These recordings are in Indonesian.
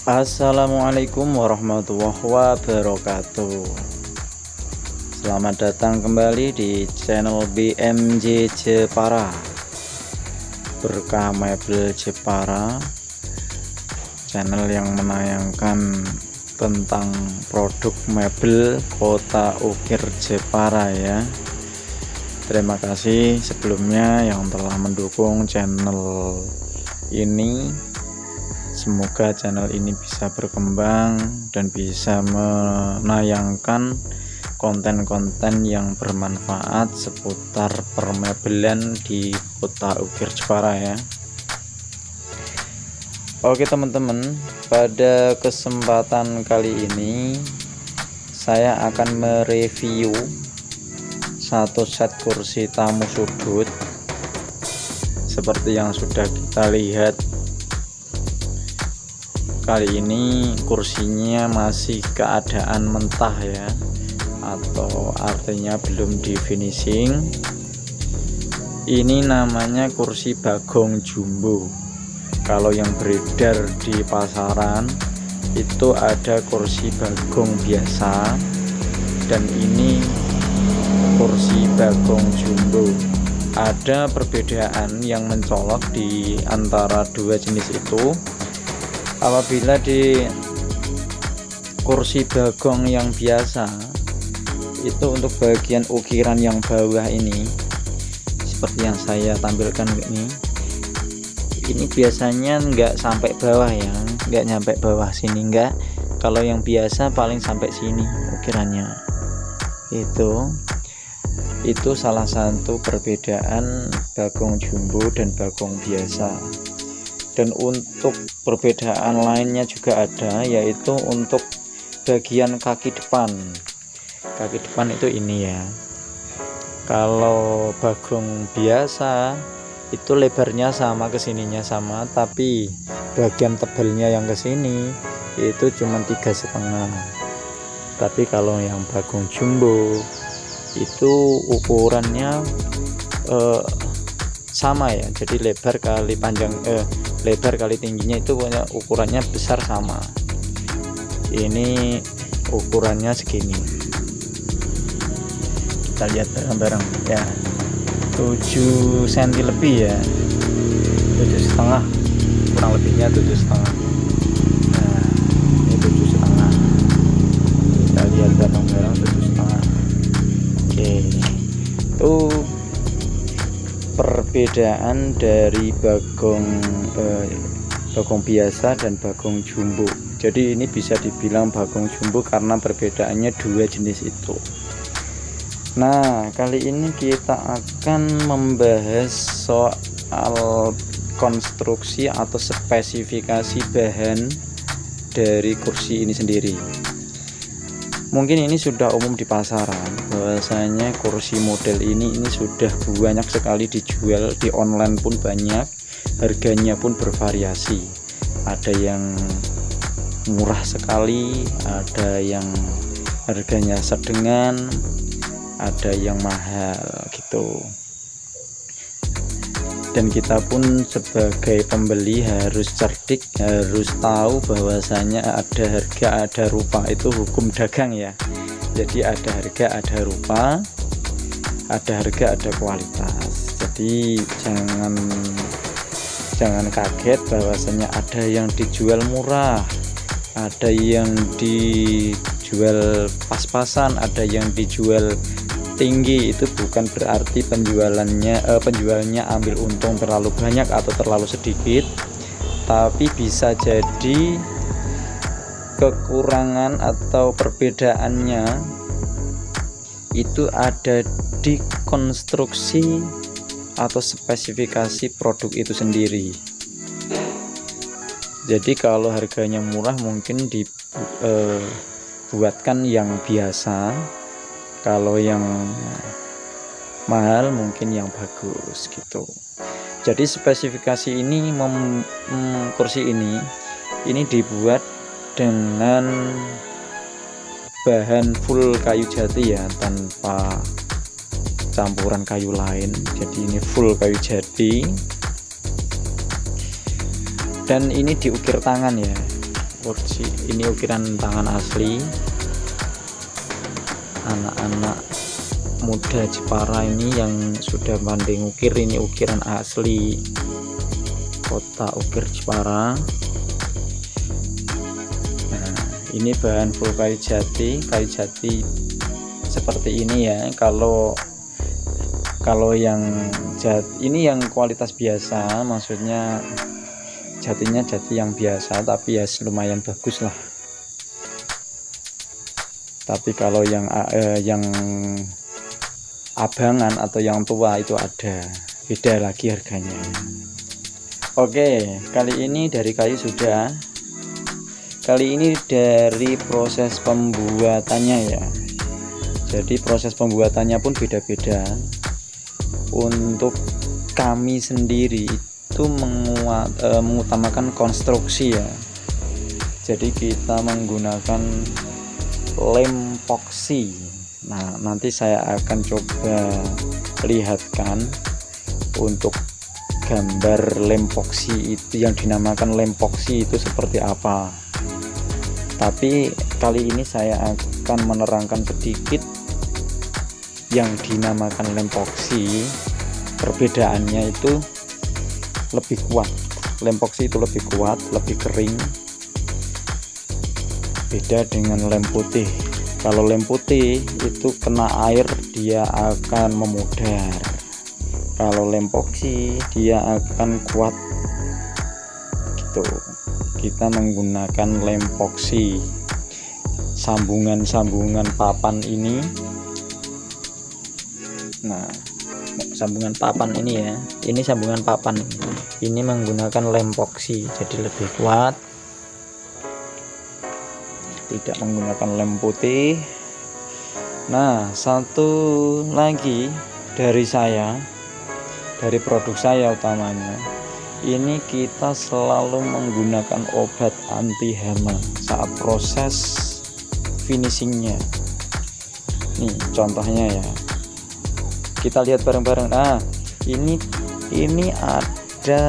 Assalamualaikum warahmatullahi wabarakatuh. Selamat datang kembali di channel BMJ Jepara, Berkah Mebel Jepara, channel yang menayangkan tentang produk mebel kota ukir Jepara ya. Terima kasih sebelumnya yang telah mendukung channel ini. Semoga channel ini bisa berkembang dan bisa menayangkan konten-konten yang bermanfaat seputar permebelan di kota ukir Jepara ya. Oke teman-teman, pada kesempatan kali ini saya akan mereview satu set kursi tamu sudut seperti yang sudah kita lihat. Kali ini kursinya masih keadaan mentah ya, atau artinya belum di finishing. Ini namanya kursi bagong jumbo. Kalau yang beredar di pasaran itu ada kursi bagong biasa, dan ini kursi bagong jumbo. Ada perbedaan yang mencolok di antara dua jenis itu. Apabila di kursi bagong yang biasa itu untuk bagian ukiran yang bawah ini seperti yang saya tampilkan ini biasanya nggak sampai bawah ya, nggak nyampe bawah sini enggak. Kalau yang biasa paling sampai sini ukirannya. Itu salah satu perbedaan bagong jumbo dan bagong biasa. Dan untuk perbedaan lainnya juga ada, yaitu untuk bagian kaki depan. Kaki depan itu ini ya. Kalau bagong biasa itu lebarnya sama, kesininya sama, tapi bagian tebalnya yang kesini itu cuma 3,5. Tapi kalau yang bagong jumbo itu ukurannya sama ya, jadi lebar kali panjang lebar kali tingginya itu ukurannya besar sama. Ini ukurannya segini, kita lihat bareng-bareng ya, 7 cm lebih ya, 7,5 kurang lebihnya 7,5. Nah ini 7,5, kita lihat bareng-bareng 7,5. Oke, itu perbedaan dari bagong biasa dan bagong jumbo. Jadi ini bisa dibilang bagong jumbo karena perbedaannya dua jenis itu. Nah, kali ini kita akan membahas soal konstruksi atau spesifikasi bahan dari kursi ini sendiri. Mungkin ini sudah umum di pasaran, bahwasanya kursi model ini sudah banyak sekali dijual di online pun banyak, harganya pun bervariasi. Ada yang murah sekali, ada yang harganya sedengan, ada yang mahal gitu. Dan kita pun sebagai pembeli harus cerdik, harus tahu bahwasanya ada harga ada rupa, itu hukum dagang ya. Jadi ada harga ada rupa, ada harga ada kualitas. Jadi jangan kaget bahwasanya ada yang dijual murah, ada yang dijual pas-pasan, ada yang dijual tinggi. Itu bukan berarti penjualnya ambil untung terlalu banyak atau terlalu sedikit, tapi bisa jadi kekurangan atau perbedaannya itu ada di konstruksi atau spesifikasi produk itu sendiri. Jadi kalau harganya murah mungkin dibuatkan yang biasa, kalau yang mahal mungkin yang bagus gitu. Jadi spesifikasi ini kursi ini dibuat dengan bahan full kayu jati ya, tanpa campuran kayu lain. Jadi ini full kayu jati, dan ini diukir tangan ya. Kursi ini ukiran tangan asli anak-anak muda Jepara ini yang sudah pandai ngukir. Ini ukiran asli kota ukir Jepara. Nah, ini bahan full kayu jati seperti ini ya. Kalau yang ini yang kualitas biasa, maksudnya jatinya jati yang biasa, tapi ya lumayan bagus lah. Tapi kalau yang abangan atau yang tua itu beda lagi harganya. Oke, kali ini dari kayu sudah. Kali ini dari proses pembuatannya ya. Jadi proses pembuatannya pun beda-beda. Untuk kami sendiri itu mengutamakan konstruksi ya. Jadi kita menggunakan lem epoksi. Nah, nanti saya akan coba lihatkan untuk gambar lem epoksi itu, yang dinamakan lem epoksi itu seperti apa. Tapi kali ini saya akan menerangkan sedikit yang dinamakan lem epoksi. Perbedaannya itu lebih kuat. Lem epoksi itu lebih kuat, lebih kering, beda dengan lem putih. Kalau lem putih itu kena air dia akan memudar. Kalau lem epoksi dia akan kuat gitu. Kita menggunakan lem epoksi. Sambungan-sambungan papan ini, nah sambungan papan ini ya, ini sambungan papan ini menggunakan lem epoksi, jadi lebih kuat, tidak menggunakan lem putih. Nah, satu lagi dari produk saya utamanya, ini kita selalu menggunakan obat anti hama saat proses finishingnya. Nih contohnya ya, kita lihat bareng-bareng. Nah, ini ada,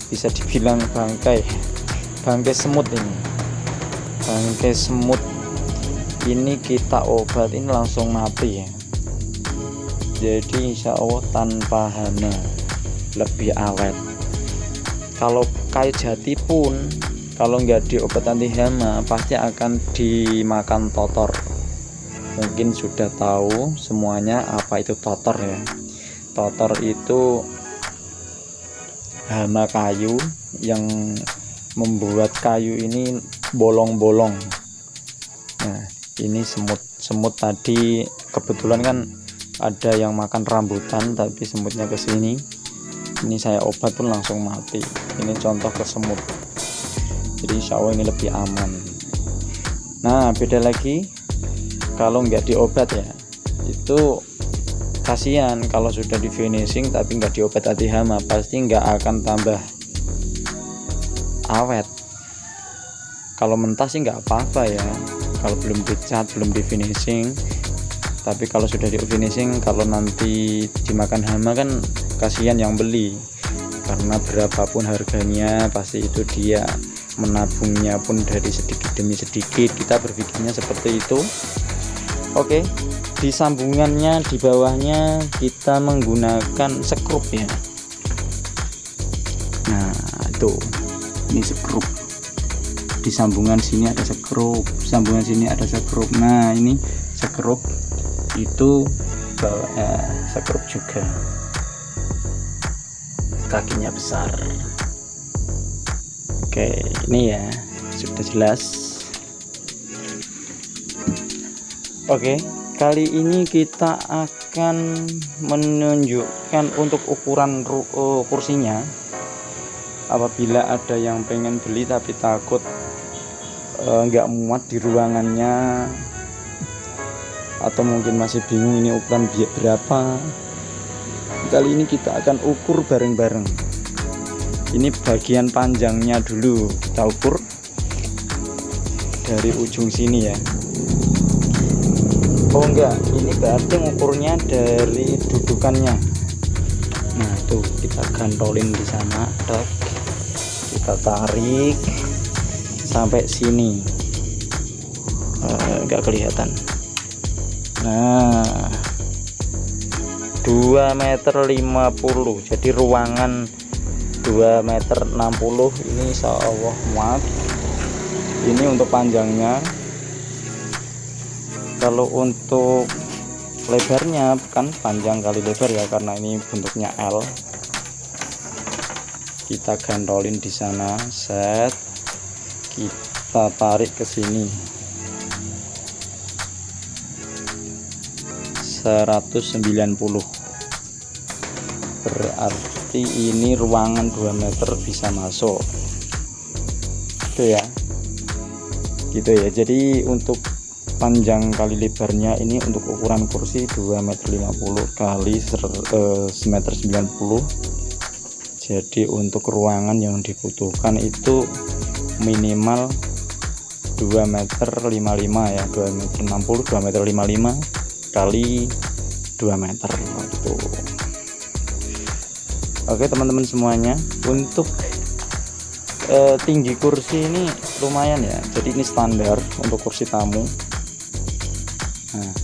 bisa dibilang bangkai semut ini. Bangkai semut ini kita obatin langsung mati ya. Jadi insya Allah tanpa hama, lebih awet. Kalau kayu jati pun kalau nggak diobat anti hama pasti akan dimakan totor. Mungkin sudah tahu semuanya apa itu totor ya. Totor itu hama kayu yang membuat kayu ini bolong-bolong. Nah, ini semut tadi kebetulan kan ada yang makan rambutan, tapi semutnya ke sini. Ini saya obat pun langsung mati. Ini contoh ke semut. Jadi insya Allah ini lebih aman. Nah, beda lagi kalau nggak diobat ya, itu kasihan kalau sudah di finishing tapi nggak diobat anti hama, pasti nggak akan tambah awet. Kalau mentah sih nggak apa-apa ya, kalau belum dicat, belum di finishing. Tapi kalau sudah di finishing, kalau nanti dimakan hama kan kasihan yang beli, karena berapapun harganya pasti itu dia menabungnya pun dari sedikit demi sedikit. Kita berpikirnya seperti itu. Oke, di sambungannya di bawahnya kita menggunakan sekrup ya. Nah, itu ini sekrup. Di sambungan sini ada sekrup, sambungan sini ada sekrup. Nah, ini sekrup itu sekrup juga, kakinya besar. Oke, ini ya sudah jelas. Oke, kali ini kita akan menunjukkan untuk ukuran kursinya. apabila ada yang pengen beli tapi takut nggak muat di ruangannya, atau mungkin masih bingung ini ukuran berapa, kali ini kita akan ukur bareng-bareng. Ini bagian panjangnya dulu kita ukur dari ujung sini ya. Oh enggak, ini berarti ngukurnya dari dudukannya. Nah tuh kita gantolin di sana, kita tarik sampai sini, enggak kelihatan. Nah 2,50 meter, jadi ruangan 2,60 meter, ini insya Allah muat. Ini untuk panjangnya. Kalau untuk lebarnya kan panjang kali lebar ya, karena ini bentuknya L. Kita gantolin di sana, set, kita tarik ke sini 190, berarti ini ruangan 2 meter bisa masuk itu ya, gitu ya. Jadi untuk panjang kali lebarnya ini untuk ukuran kursi 2,50 meter kali 1,90 meter. Jadi untuk ruangan yang dibutuhkan itu minimal 2,55 meter ya, 2,60 meter, 2,55 meter kali 2 meter gitu. Oke teman-teman semuanya, untuk tinggi kursi ini lumayan ya. Jadi ini standar untuk kursi tamu. Nah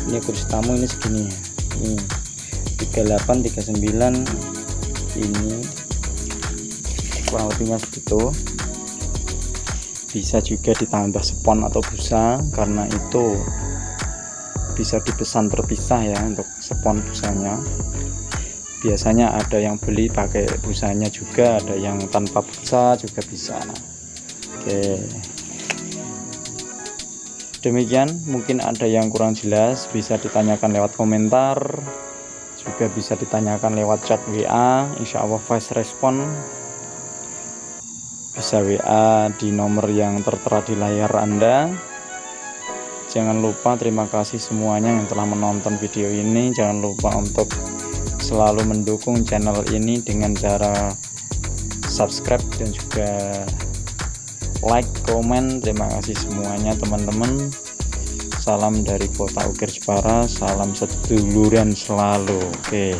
ini kursi tamu ini segini ya, ini 38 39, ini kurang lebihnya segitu. Bisa juga ditambah spons atau busa, karena itu bisa dipesan terpisah ya untuk spons busanya. Biasanya ada yang beli pakai busanya juga, ada yang tanpa busa juga bisa. Oke, demikian. Mungkin ada yang kurang jelas bisa ditanyakan lewat komentar, juga bisa ditanyakan lewat chat WA, insya Allah fast respon. Bisa WA di nomor yang tertera di layar Anda. Jangan lupa, terima kasih semuanya yang telah menonton video ini. Jangan lupa untuk selalu mendukung channel ini dengan cara subscribe dan juga like, komen. Terima kasih semuanya teman-teman. Salam dari Kota Ukir Jepara, salam seduluran selalu. Oke.